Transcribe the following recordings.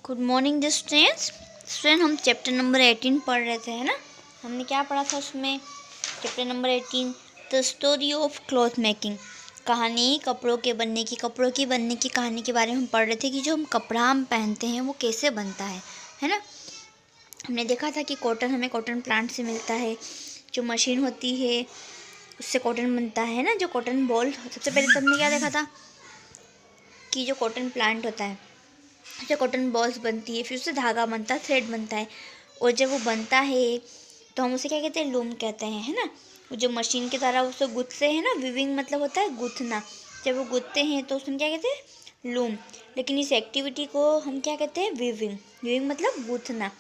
Good morning students. हम chapter number 18 पढ़ रहे थे, है ना। हमने क्या पढ़ा था उसमें? Chapter number 18, the story of cloth making. कहानी कपड़ों की बनने की कहानी के बारे में हम पढ़ रहे थे कि जो हम कपड़ा हम पहनते हैं वो कैसे बनता है ना। हमने देखा था कि हमें कॉटन प्लांट से मिलता है, जो मशीन होती है उससे कॉटन बनता है ना। जो कॉटन बॉल, सबसे पहले हमने क्या देखा था कि जो कॉटन प्लांट होता है जो कॉटन बॉल्स बनती है, फिर उससे धागा बनता है, थ्रेड बनता है। और जब वो बनता है तो हम उसे क्या कहते हैं? लूम कहते हैं, है ना। वो जो मशीन के द्वारा उसे गुथते हैं ना, वीविंग मतलब होता है गुथना। जब वो गुथते हैं तो उसमें क्या कहते हैं? लूम। लेकिन इस एक्टिविटी को हम क्या कहते हैं? वीविंग मतलब गुथना।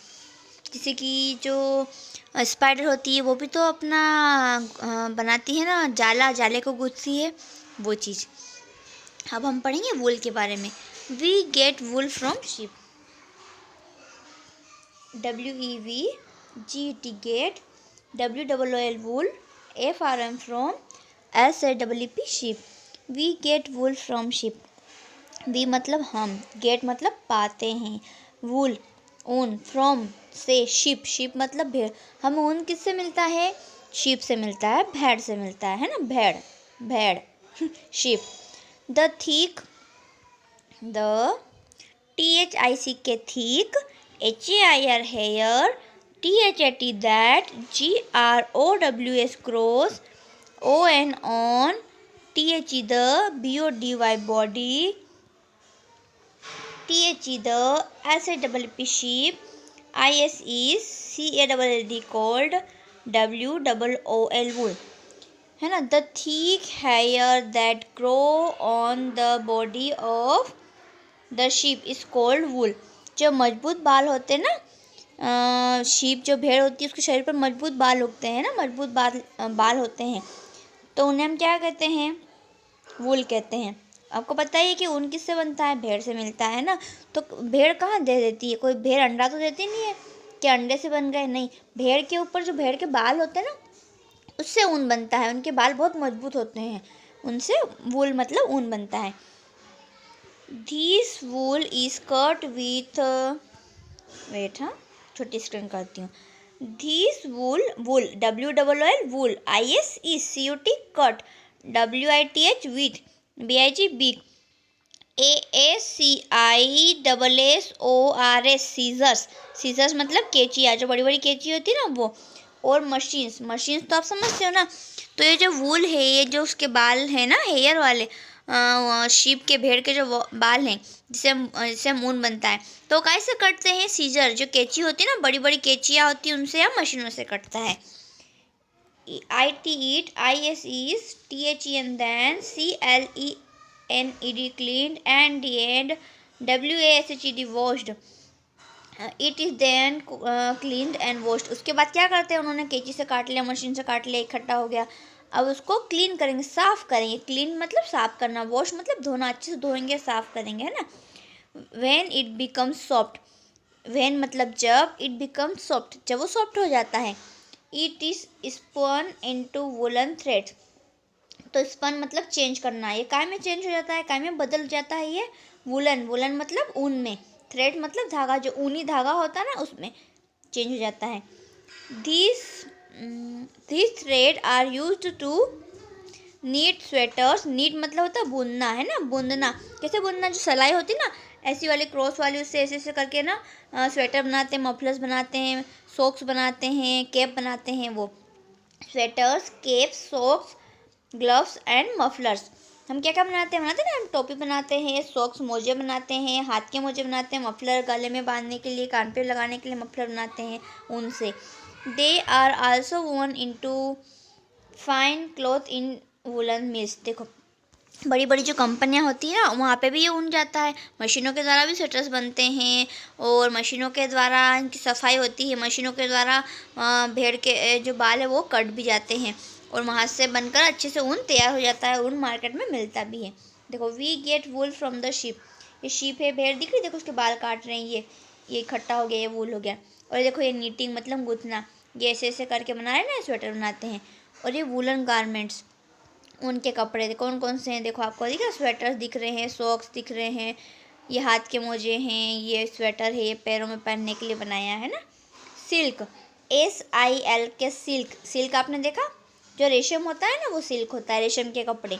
जैसे कि जो स्पाइडर होती है वो भी तो अपना बनाती है ना, जाले को गुथती है, वो चीज़। अब हम पढ़ेंगे वूल के बारे में। We get wool from sheep. WEVGET get, WOOL wool, FRM from, SHEEP sheep. We get wool from sheep. We मतलब हम, गेट मतलब पाते हैं, वूल ऊन, फ्रॉम से, शीप मतलब भेड़। हमें ऊन किससे मिलता है? शीप से मिलता है, भेड़ से मिलता है ना। भेड़ sheep. The thick, the THICK thick, HAIR hair, THAT that, GROWS grows, ON on, THE the, BODY body, THE the, SAPP sheep, IS CALLD cold, WOOL wool, है ना। The thick hair that grow on the body of the sheep is called wool. जो मजबूत बाल होते हैं ना, sheep जो भेड़ होती है उसके शरीर पर मजबूत बाल उगते हैं ना, मजबूत बाल होते हैं, तो उन्हें हम क्या कहते हैं? वूल कहते हैं। आपको पता ही है कि ऊन किससे बनता है? भेड़ से मिलता है ना। तो भेड़ कहाँ दे देती है? कोई भेड़ अंडा तो देती नहीं है कि अंडे से बन गए, नहीं। भेड़ के ऊपर जो भेड़ के बाल होते हैं ना, उससे ऊन बनता है। उनके बाल बहुत मजबूत होते हैं, उनसे वूल मतलब ऊन बनता है। This wool is cut with wait हाँ, छोटी स्क्रीन करती हूँ। This wool WOOL ISECUT cut WITH with BIG big AACISSORS scissors मतलब केचिया, जो बड़ी बड़ी केची होती है ना वो। और मशीन्स तो आप समझते हो ना। तो ये जो वूल है, ये जो उसके बाल है ना, हेयर वाले, शीप के, भेड़ के जो बाल हैं, जिससे ऊन बनता है, तो कैसे कटते हैं? सीजर, जो केची होती है ना, बड़ी बड़ी केचियाँ होती है, उनसे या मशीनों से कटता है। ISETHEN then CLENED cleaned and the end WASHED washed। It is then cleaned and washed. उसके बाद क्या करते हैं? उन्होंने केची से काट लिया, मशीन से काट लिया, इकट्ठा हो गया। अब उसको क्लीन करेंगे, साफ़ करेंगे। क्लीन मतलब साफ़ करना, वॉश मतलब धोना, अच्छे से धोएंगे, साफ़ करेंगे, है ना। When it becomes soft, when मतलब जब, इट बिकम्स सॉफ्ट जब वो सॉफ्ट हो जाता है। It is spun into woollen threads. तो स्पन मतलब चेंज करना, ये काय में चेंज हो जाता है, काय में बदल जाता है ये? वुलन मतलब ऊन में, थ्रेड मतलब धागा, जो ऊनी धागा होता है ना, उसमें चेंज हो जाता है। This thread are used to knit sweaters. Knit मतलब होता है बुनना, है ना, बुनना। कैसे बुनना? जो सिलाई होती है ना, ऐसी वाली क्रॉस वाली, उससे ऐसे ऐसे करके ना स्वेटर बनाते हैं, मफलर्स बनाते हैं, सॉक्स बनाते हैं, कैप बनाते हैं। वो sweaters, caps, socks, gloves and mufflers. हम क्या क्या बनाते हैं ना, हम टोपी बनाते हैं, सॉक्स मोजे बनाते हैं, हाथ के मोजे बनाते हैं, मफलर गले में बांधने के लिए, कान पे लगाने के लिए मफलर बनाते हैं ऊन से। दे आर आल्सो वोन into fine cloth in woollen mills. देखो, बड़ी बड़ी जो कंपनियां होती हैं ना, वहाँ पे भी ये ऊन जाता है। मशीनों के द्वारा भी स्वेटर्स बनते हैं, और मशीनों के द्वारा इनकी सफाई होती है। मशीनों के द्वारा भेड़ के जो बाल है वो कट भी जाते हैं, और वहाँ से बनकर अच्छे से ऊन तैयार हो जाता है। ऊन मार्केट में मिलता भी है। देखो, we get wool from the sheep. ये शीप है, भेड़ दिख रही, देखो उसके बाल काट रहे हैं, ये इकट्ठा हो गया, ये वूल हो गया। और देखो, ये नीटिंग मतलब गुथना, ये ऐसे ऐसे करके बना रहे हैं ना, स्वेटर बनाते हैं। और ये वूलन गारमेंट्स, उनके कपड़े कौन कौन से हैं? देखो, आपको दिख रहा है, स्वेटर्स दिख रहे हैं, सॉक्स दिख रहे हैं, ये हाथ के मोजे हैं, ये स्वेटर है, ये पैरों में पहनने के लिए बनाया है ना। Silk, SIL K silk. Silk आपने देखा, जो रेशम होता है ना वो सिल्क होता है, रेशम के कपड़े,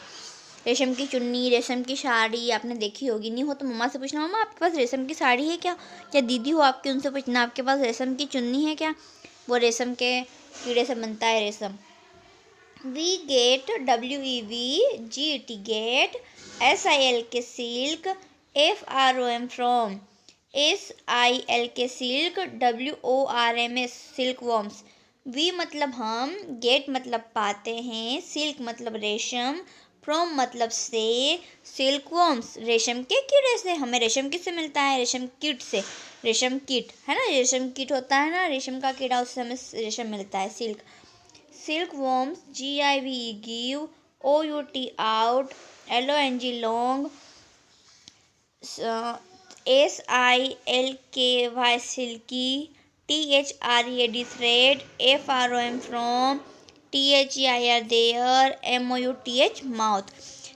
रेशम की चुन्नी, रेशम की साड़ी आपने देखी होगी। नहीं हो तो मम्मा से पूछना, मम्मा आपके पास रेशम की साड़ी है क्या, या दीदी हो आपकी उनसे पूछना आपके पास रेशम की चुन्नी है क्या। वो रेशम के कीड़े से बनता है रेशम। We get, WEVGET get, SIL K silk, FROM from, SIL K silk, WORMS silk worms. We मतलब हम, गेट मतलब पाते हैं, सिल्क मतलब रेशम, फ्रॉम मतलब से, सिल्क वॉर्म्स रेशम के कीड़े से। हमें रेशम किससे मिलता है, रेशम कीट से। रेशम कीट है ना, रेशम कीट होता है ना रेशम का कीड़ा, उससे हमें रेशम मिलता है, silk. Silkworms, GIVE give, OUT out, LONG long, SILKY silky, THREAD thread, FROM from, THEIR there, MOUTH mouth.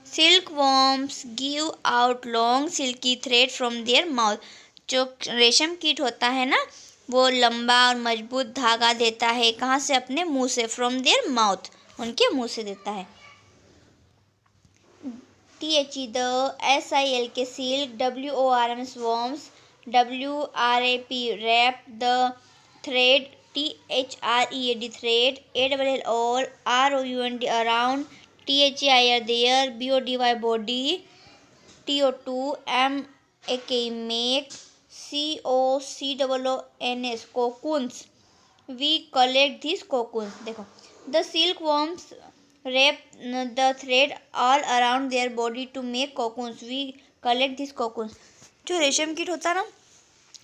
Silkworms give out long silky thread from their mouth. जो रेशम कीट होता है ना वो लंबा और मजबूत धागा देता है, कहाँ से, अपने मुंह से, फ्रॉम देयर माउथ, उनके मुंह से देता है। THE the, SIL K silk, WORM worms, WRAP wrap, the thread, THREAD thread, ALL ROUND around, THEIR there, BODY body, TO2 MAK make, COCOONS cocoons. We collect these cocoons. देखो, the silkworms wrap the thread all around their body to make cocoons. We collect these cocoons. जो रेशम कीट होता है ना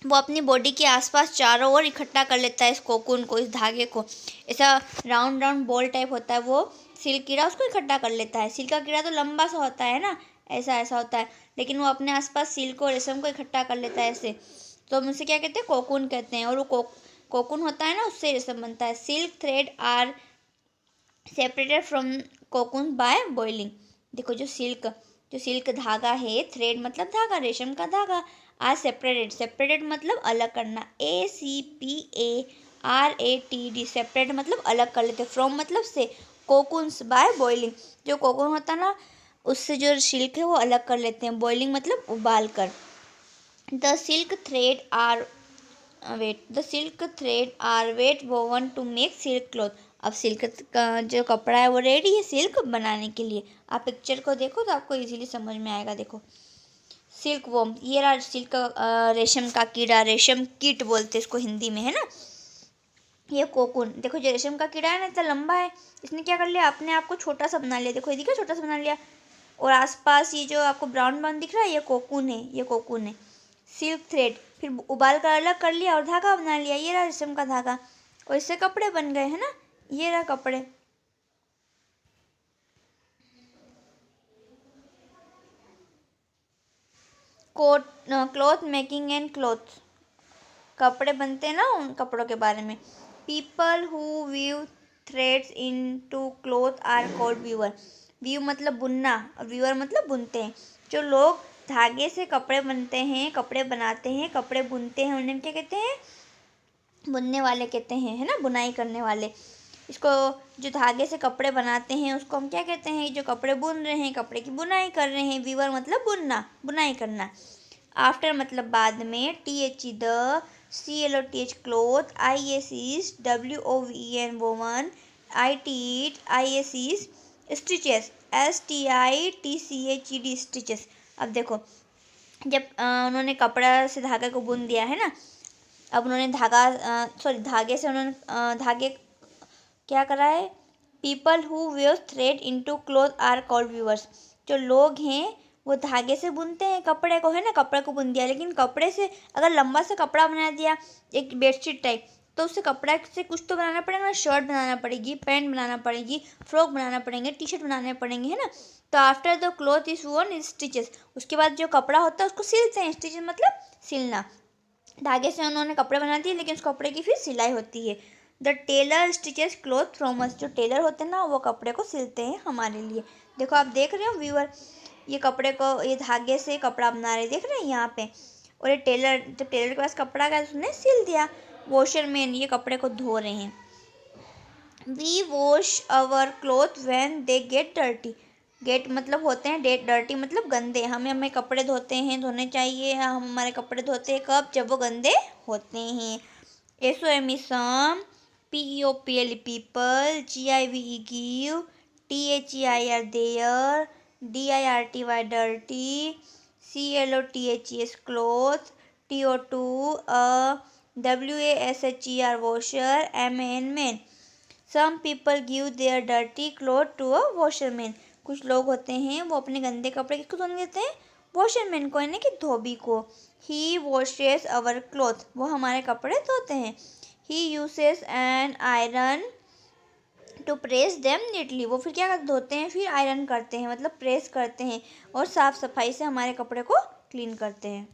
वो अपनी body के आसपास चारों ओर इकट्ठा कर लेता है इस कोकून को, इस धागे को। ऐसा राउंड राउंड बॉल टाइप होता है वो सिल्क कीड़ा, उसको इकट्ठा कर लेता है। सिल्क का कीड़ा तो लंबा सा होता है ना, ऐसा ऐसा होता है, लेकिन वो अपने आसपास सिल्क और रेशम को इकट्ठा कर लेता है ऐसे। तो हम उसे क्या कहते हैं, कोकून कहते हैं। और वो कोकून होता है ना उससे रेशम बनता है। Silk thread are separated from cocoon by boiling. देखो जो सिल्क धागा है, थ्रेड मतलब धागा, रेशम का धागा, आर सेपरेटेड मतलब अलग करना, ACPARATD सेपरेट मतलब अलग कर लेते, फ्रॉम मतलब से, कोकून्स बाय बॉइलिंग, जो कोकून होता है ना उससे जो सिल्क है वो अलग कर लेते हैं, बॉइलिंग मतलब उबाल कर। The silk thread are wet woven to make silk cloth. अब सिल्क का जो कपड़ा है वो रेडी है सिल्क बनाने के लिए। आप पिक्चर को देखो तो आपको इजीली समझ में आएगा। देखो सिल्क वॉर्म, ये रहा सिल्क, रेशम का कीड़ा, रेशम कीट बोलते इसको हिंदी में, है ना। ये कोकून, देखो जो रेशम का कीड़ा है ना इतना लंबा है, इसने क्या कर लिया, अपने आप को छोटा सा बना लिया। देखो ये दिखा, छोटा सा बना लिया। और आसपास ये जो आपको ब्राउन ब्राउन दिख रहा है ये कोकून है, ये कोकून है। सिल्क थ्रेड फिर उबाल कर अलग कर लिया और धागा बना लिया, ये रहा रेशम का धागा। और इससे कपड़े बन गए, है ना, ये रहा कपड़े। Coat, cloth making and cloth, कपड़े बनते हैं ना, उन कपड़ों के बारे में। People who weave threads into cloth are called weaver. Weave मतलब बुनना और वीवर मतलब बुनते हैं। जो लोग धागे से कपड़े बनते हैं, कपड़े बनाते हैं, कपड़े बुनते हैं, उन्हें क्या कहते हैं, बुनने वाले कहते हैं, है ना, बुनाई करने वाले। इसको जो धागे से कपड़े बनाते हैं उसको हम क्या कहते हैं, जो कपड़े बुन रहे हैं, कपड़े की बुनाई कर रहे हैं। वीवर मतलब बुनना, बुनाई करना। आफ्टर मतलब बाद में। THE the, CLOTH cloth, ISES WOVEN woven, ITEAT ISES stitches, STITCHED stitches. अब देखो जब उन्होंने कपड़ा से धागे को बुन दिया है ना, अब उन्होंने धागे से उन्होंने धागे क्या करा है। People who wear thread into cloth are called weavers. जो लोग हैं वो धागे से बुनते हैं कपड़े को, है ना, कपड़े को बुन दिया। लेकिन कपड़े से अगर लंबा सा कपड़ा बना दिया, एक बेडशीट टाइप, तो उससे कपड़ा से कुछ तो बनाना पड़ेगा, शर्ट बनाना पड़ेगी, पैंट बनाना पड़ेगी, फ्रॉक बनाना पड़ेंगे, टी-शर्ट बनाने पड़ेंगे, है ना। तो आफ्टर द क्लॉथ इज वोन इज स्टिचेस, उसके बाद जो कपड़ा होता है उसको सिलते हैं। स्टिचेस मतलब सिलना। धागे से उन्होंने कपड़े बना दिए लेकिन उस कपड़े की फिर सिलाई होती है। The tailor stitches cloth from us, जो टेलर होते हैं ना वो कपड़े को सिलते हैं हमारे लिए। देखो आप देख रहे हो व्यूअर, ये कपड़े को, ये धागे से कपड़ा बना रहे, देख रहे हैं यहाँ पे। और ये टेलर, जब टेलर के पास कपड़ा गया उसने सिल दिया। वॉशरमैन, ये कपड़े को धो रहे हैं। We wash our cloth when they get dirty. Get मतलब होते हैं, डर्टी मतलब गंदे। हमें कपड़े धोते हैं, धोने चाहिए। हम हमारे कपड़े धोते हैं कब? जब वो गंदे होते हैं। SOME some, PEOPLE people, GIVE give, THEIR their, DIRTY dirty, CLOTHES cloth, TO2 WASHER washer, MAN man. Some people give their dirty cloth to a washerman. कुछ लोग होते हैं वो अपने गंदे कपड़े किसको धोने देते हैं? वॉशरमैन को, यानी कि धोबी को। ही वॉशेस अवर क्लोथ, वो हमारे कपड़े धोते हैं। He uses an iron to press them neatly, वो फिर क्या धोते हैं? फिर आयरन करते हैं, मतलब प्रेस करते हैं और साफ सफाई से हमारे कपड़े को क्लीन करते हैं।